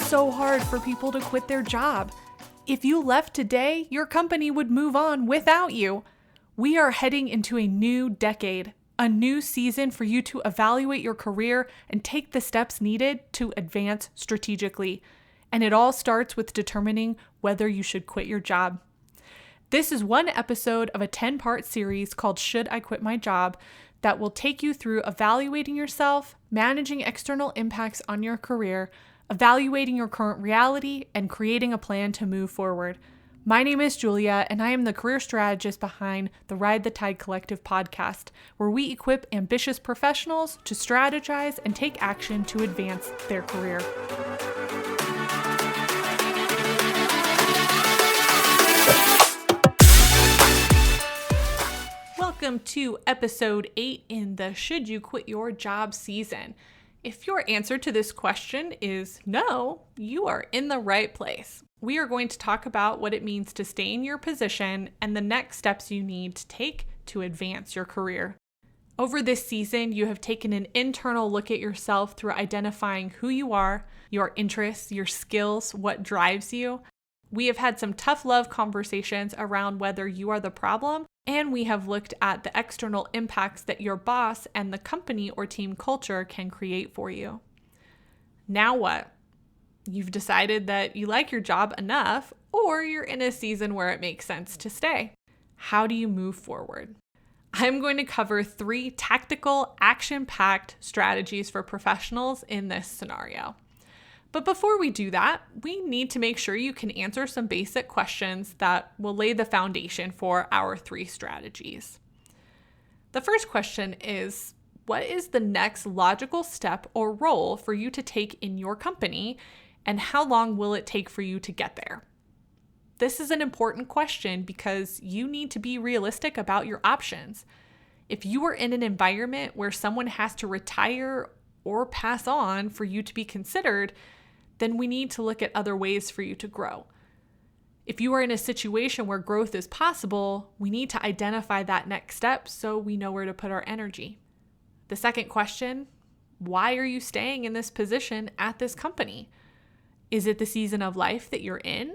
so hard for people to quit their job. If you left today, your company would move on without you. We are heading into a new decade, a new season for you to evaluate your career and take the steps needed to advance strategically. And it all starts with determining whether you should quit your job. This is one episode of a 10-part series called Should I Quit My Job that will take you through evaluating yourself, managing external impacts on your career, evaluating your current reality, and creating a plan to move forward. My name is Julia, and I am the career strategist behind the Ride the Tide Collective podcast, where we equip ambitious professionals to strategize and take action to advance their career. Welcome to episode 8 in the Should You Quit Your Job season. If your answer to this question is no, you are in the right place. We are going to talk about what it means to stay in your position and the next steps you need to take to advance your career. Over this season, you have taken an internal look at yourself through identifying who you are, your interests, your skills, what drives you. We have had some tough love conversations around whether you are the problem, and we have looked at the external impacts that your boss and the company or team culture can create for you. Now what? You've decided that you like your job enough, or you're in a season where it makes sense to stay. How do you move forward? I'm going to cover 3 tactical, action-packed strategies for professionals in this scenario. But before we do that, we need to make sure you can answer some basic questions that will lay the foundation for our 3 strategies. The first question is, what is the next logical step or role for you to take in your company, and how long will it take for you to get there? This is an important question because you need to be realistic about your options. If you are in an environment where someone has to retire or pass on for you to be considered, then we need to look at other ways for you to grow. If you are in a situation where growth is possible, we need to identify that next step so we know where to put our energy. The second question, why are you staying in this position at this company? Is it the season of life that you're in?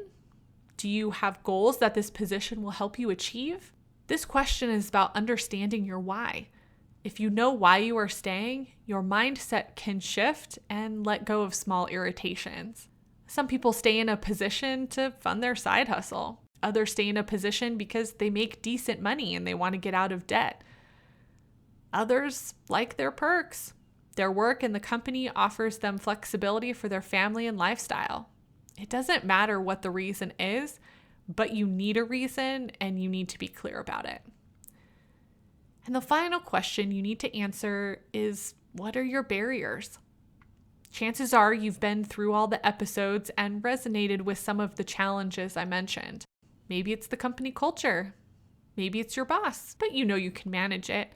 Do you have goals that this position will help you achieve? This question is about understanding your why. If you know why you are staying, your mindset can shift and let go of small irritations. Some people stay in a position to fund their side hustle. Others stay in a position because they make decent money and they want to get out of debt. Others like their perks. Their work and the company offers them flexibility for their family and lifestyle. It doesn't matter what the reason is, but you need a reason and you need to be clear about it. And the final question you need to answer is, what are your barriers? Chances are you've been through all the episodes and resonated with some of the challenges I mentioned. Maybe it's the company culture. Maybe it's your boss, but you know you can manage it.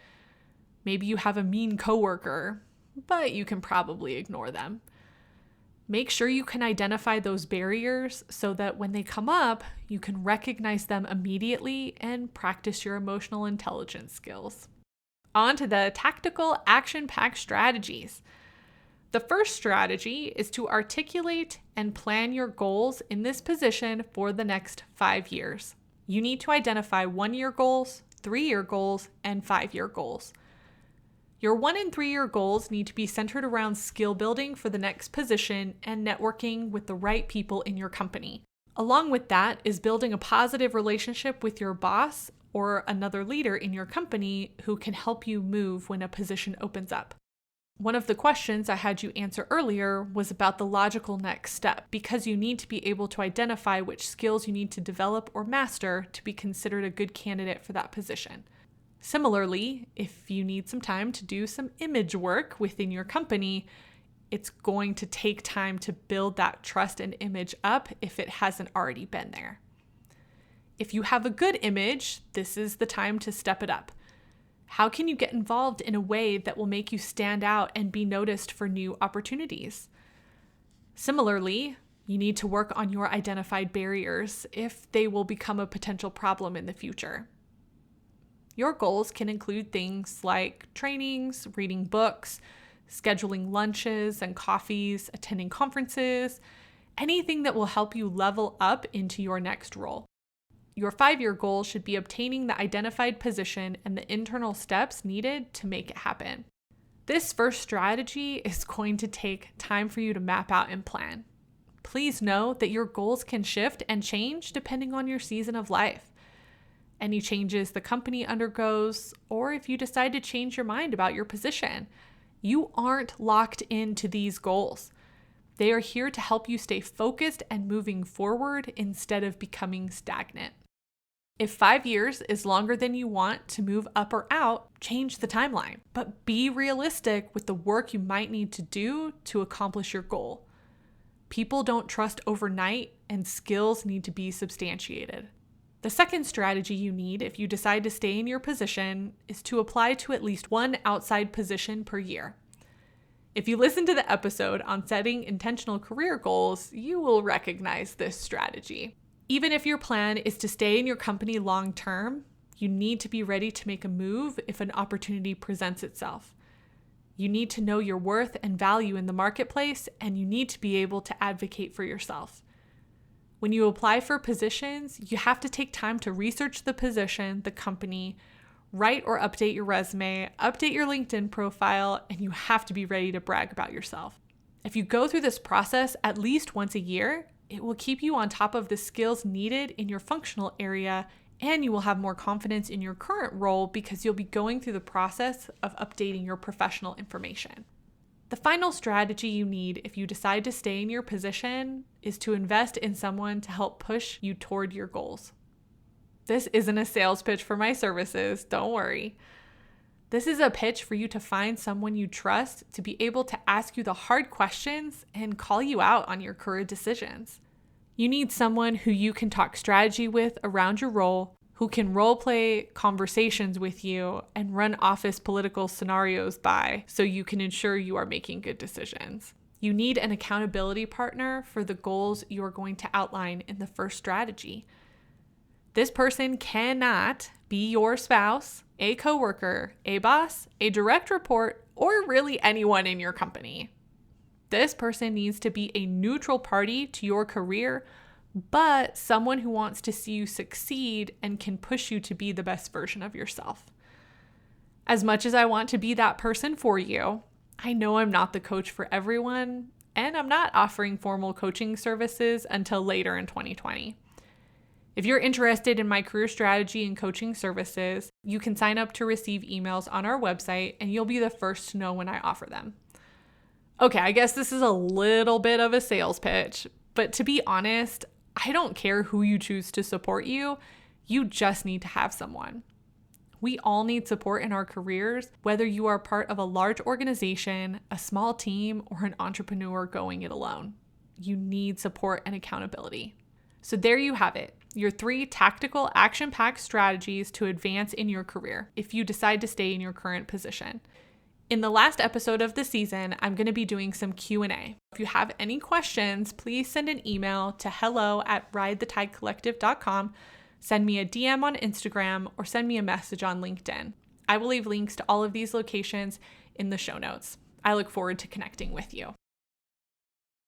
Maybe you have a mean coworker, but you can probably ignore them. Make sure you can identify those barriers so that when they come up, you can recognize them immediately and practice your emotional intelligence skills. On to the tactical, action-packed strategies. The first strategy is to articulate and plan your goals in this position for the next 5 years. You need to identify 1-year goals, 3-year goals, and 5-year goals. Your 1 and 3-year goals need to be centered around skill building for the next position and networking with the right people in your company. Along with that is building a positive relationship with your boss or another leader in your company who can help you move when a position opens up. One of the questions I had you answer earlier was about the logical next step, because you need to be able to identify which skills you need to develop or master to be considered a good candidate for that position. Similarly, if you need some time to do some image work within your company, it's going to take time to build that trust and image up if it hasn't already been there. If you have a good image, this is the time to step it up. How can you get involved in a way that will make you stand out and be noticed for new opportunities? Similarly, you need to work on your identified barriers if they will become a potential problem in the future. Your goals can include things like trainings, reading books, scheduling lunches and coffees, attending conferences, anything that will help you level up into your next role. Your 5-year goal should be obtaining the identified position and the internal steps needed to make it happen. This first strategy is going to take time for you to map out and plan. Please know that your goals can shift and change depending on your season of life, any changes the company undergoes, or if you decide to change your mind about your position. You aren't locked into these goals. They are here to help you stay focused and moving forward instead of becoming stagnant. If 5 years is longer than you want to move up or out, change the timeline, but be realistic with the work you might need to do to accomplish your goal. People don't trust overnight, and skills need to be substantiated. The second strategy you need if you decide to stay in your position is to apply to at least one outside position per year. If you listen to the episode on setting intentional career goals, you will recognize this strategy. Even if your plan is to stay in your company long term, you need to be ready to make a move if an opportunity presents itself. You need to know your worth and value in the marketplace, and you need to be able to advocate for yourself. When you apply for positions, you have to take time to research the position, the company, write or update your resume, update your LinkedIn profile, and you have to be ready to brag about yourself. If you go through this process at least once a year, it will keep you on top of the skills needed in your functional area, and you will have more confidence in your current role because you'll be going through the process of updating your professional information. The final strategy you need if you decide to stay in your position is to invest in someone to help push you toward your goals. This isn't a sales pitch for my services, don't worry. This is a pitch for you to find someone you trust to be able to ask you the hard questions and call you out on your career decisions. You need someone who you can talk strategy with around your role, who can role play conversations with you and run office political scenarios by so you can ensure you are making good decisions. You need an accountability partner for the goals you are going to outline in the first strategy. This person cannot be your spouse, a coworker, a boss, a direct report, or really anyone in your company. This person needs to be a neutral party to your career, but someone who wants to see you succeed and can push you to be the best version of yourself. As much as I want to be that person for you, I know I'm not the coach for everyone, and I'm not offering formal coaching services until later in 2020. If you're interested in my career strategy and coaching services, you can sign up to receive emails on our website, and you'll be the first to know when I offer them. Okay, I guess this is a little bit of a sales pitch, but to be honest, I don't care who you choose to support you. You just need to have someone. We all need support in our careers, whether you are part of a large organization, a small team, or an entrepreneur going it alone. You need support and accountability. So there you have it, your 3 tactical action-packed strategies to advance in your career if you decide to stay in your current position. In the last episode of the season, I'm going to be doing some Q&A. If you have any questions, please send an email to hello@ridethetidecollective.com, send me a DM on Instagram, or send me a message on LinkedIn. I will leave links to all of these locations in the show notes. I look forward to connecting with you.